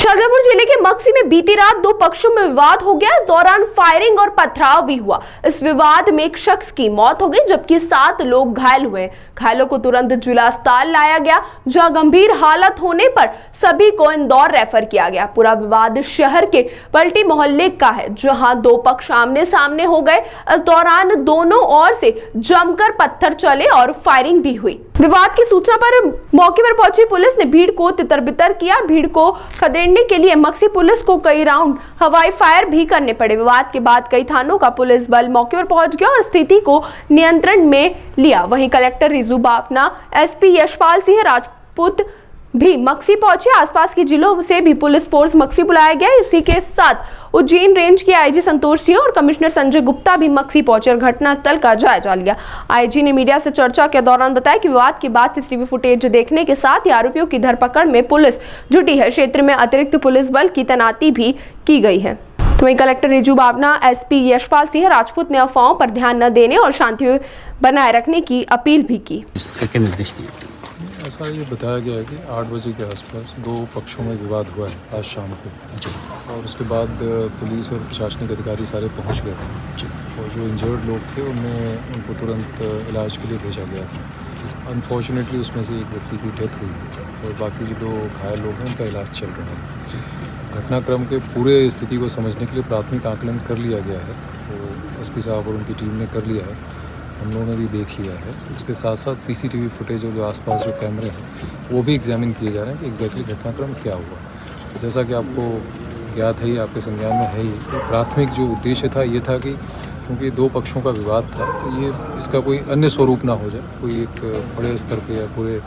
शाजापुर जिले के मक्सी में बीती रात दो पक्षों में विवाद हो गया। इस दौरान फायरिंग और पथराव भी हुआ। इस विवाद में एक शख्स की मौत हो गई जबकि 7 लोग घायल हुए। घायलों को तुरंत जिला अस्पताल लाया गया जहां गंभीर हालत होने पर सभी को इंदौर रेफर किया गया। पूरा विवाद शहर के पलटी मोहल्ले का है जहां दो पक्ष आमने सामने हो गए। इस दौरान दोनों ओर से जमकर पत्थर चले और फायरिंग भी हुई। विवाद की सूचना पर मौके पर पहुंची पुलिस ने भीड़ को तितर-बितर किया। भीड़ को खदेड़ने के लिए मक्सी पुलिस को कई राउंड हवाई फायर भी करने पड़े। विवाद के बाद कई थानों का पुलिस बल मौके पर पहुंच गया और स्थिति को नियंत्रण में लिया। वहीं कलेक्टर रिजू बापना, एसपी यशपाल सिंह राजपूत भी मक्सी पहुंचे। आसपास के जिलों से भी पुलिस फोर्स मक्सी बुलाया गया। इसी के साथ उज्जैन रेंज के आईजी संतोष सिंह और कमिश्नर संजय गुप्ता भी मक्सी पहुंचे और घटनास्थल का जायजा लिया। आईजी ने मीडिया से चर्चा के दौरान बताया कि विवाद के बाद सीसीटीवी फुटेज देखने के साथ ही आरोपियों की धरपकड़ में पुलिस जुटी है। क्षेत्र में अतिरिक्त पुलिस बल की तैनाती भी की गई है। तो वहीं कलेक्टर रिजू बापना, एसपी यशपाल सिंह राजपूत ने अफवाहों पर ध्यान न देने और शांति बनाए रखने की अपील भी की। ऐसा ये बताया गया है कि 8 बजे के आसपास दो पक्षों में विवाद हुआ है आज शाम को, और उसके बाद पुलिस और प्रशासनिक अधिकारी सारे पहुंच गए थे और जो इंजर्ड लोग थे उनको तुरंत इलाज के लिए भेजा गया था। अनफॉर्चुनेटली उसमें से एक व्यक्ति की डेथ हुई और बाकी जो घायल लोग हैं उनका इलाज चल रहा है। घटनाक्रम के पूरे स्थिति को समझने के लिए प्राथमिक आकलन कर लिया गया है, तो एसपी साहब और उनकी टीम ने कर लिया है, हम लोगों ने भी देख लिया है। उसके साथ साथ सीसीटीवी फुटेज और जो आसपास जो कैमरे हैं वो भी एग्जामिन किए जा रहे हैं कि एग्जैक्टली घटनाक्रम क्या हुआ। जैसा कि आपको ज्ञात है ही, आपके संज्ञान में है ही, तो प्राथमिक जो उद्देश्य था ये था कि क्योंकि दो पक्षों का विवाद था तो ये इसका कोई अन्य स्वरूप ना हो जाए, कोई एक बड़े स्तर पे या पूरे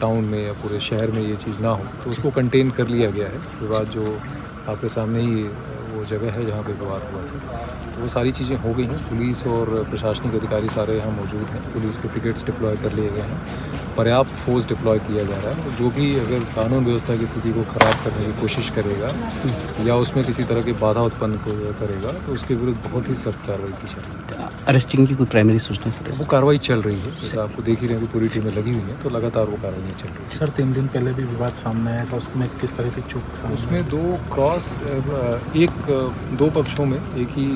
टाउन में या पूरे शहर में ये चीज़ ना हो, तो उसको कंटेन कर लिया गया है। विवाद जो आपके सामने ही वो जगह है जहाँ पे विवाद हुआ था, तो वो सारी चीज़ें हो गई हैं। पुलिस और प्रशासनिक अधिकारी सारे यहाँ मौजूद हैं। पुलिस के पिकेट्स डिप्लॉय कर लिए गए हैं, पर्याप्त फोर्स डिप्लॉय किया जा रहा है। और जो भी अगर कानून व्यवस्था की स्थिति को ख़राब करने की कोशिश करेगा या उसमें किसी तरह की बाधा उत्पन्न करेगा तो उसके विरुद्ध बहुत ही सख्त कार्रवाई की जाएगी। अरेस्टिंग की कोई प्राइमरी सूचना सर? वो कार्रवाई चल रही है, जैसे आपको देख ही रहे हैं, पूरी टीमें लगी हुई हैं, तो लगातार वो कार्रवाई चल रही है। सर 3 दिन पहले भी विवाद सामने आया था, उसमें किस तरह की चूक? उसमें दो पक्षों में एक ही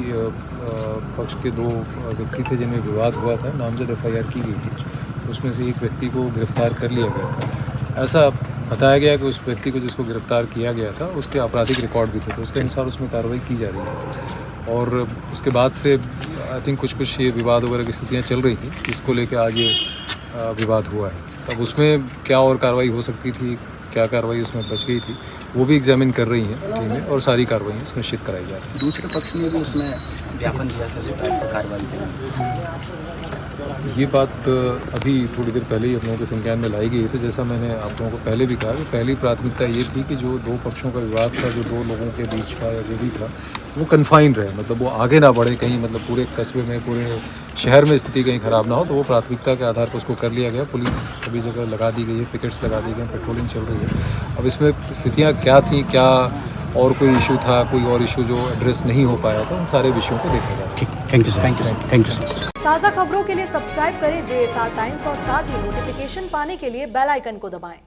पक्ष के दो व्यक्ति थे जिनमें विवाद हुआ था। नामजद FIR की गई थी, उसमें से एक व्यक्ति को गिरफ्तार कर लिया गया था। ऐसा बताया गया कि उस व्यक्ति को जिसको गिरफ्तार किया गया था उसके आपराधिक रिकॉर्ड भी थे, तो उसके अनुसार उसमें कार्रवाई की जा रही है। और उसके बाद से आई थिंक कुछ ये विवाद वगैरह की स्थितियाँ चल रही थी, इसको लेकर आज ये विवाद हुआ है। तब उसमें क्या और कार्रवाई हो सकती थी, क्या कार्रवाई उसमें बच गई थी, वो भी एग्जामिन कर रही हैं टीमें और सारी कार्रवाई सुनिश्चित कराई जा रही है। दूसरे पक्ष में भी उसमें ज्ञापन दिया था शिकायत पर कार्रवाई करने। ये बात अभी थोड़ी देर पहले ही हम लोगों के संज्ञान में लाई गई थी। जैसा मैंने आप लोगों को पहले भी कहा कि पहली प्राथमिकता ये थी कि जो दो पक्षों का विवाद था, जो दो लोगों के बीच का या जो भी था, वो कन्फाइंड रहे, मतलब वो आगे ना बढ़े कहीं, मतलब पूरे कस्बे में, पूरे शहर में स्थिति कहीं ख़राब ना हो। तो वो प्राथमिकता के आधार पर उसको कर लिया गया। पुलिस सभी जगह लगा दी गई है, पिकेट्स लगा दी गई हैं, पेट्रोलिंग चल रही है। अब इसमें स्थितियाँ क्या थी, क्या और कोई इशू था, कोई और इशू जो एड्रेस नहीं हो पाया था, उन सारे विषयों को देखा जाए। ठीक, थैंक यू सर। ताज़ा खबरों के लिए सब्सक्राइब करें JSR टाइम्स और साथ ही नोटिफिकेशन पाने के लिए बेल आइकन को दबाएं।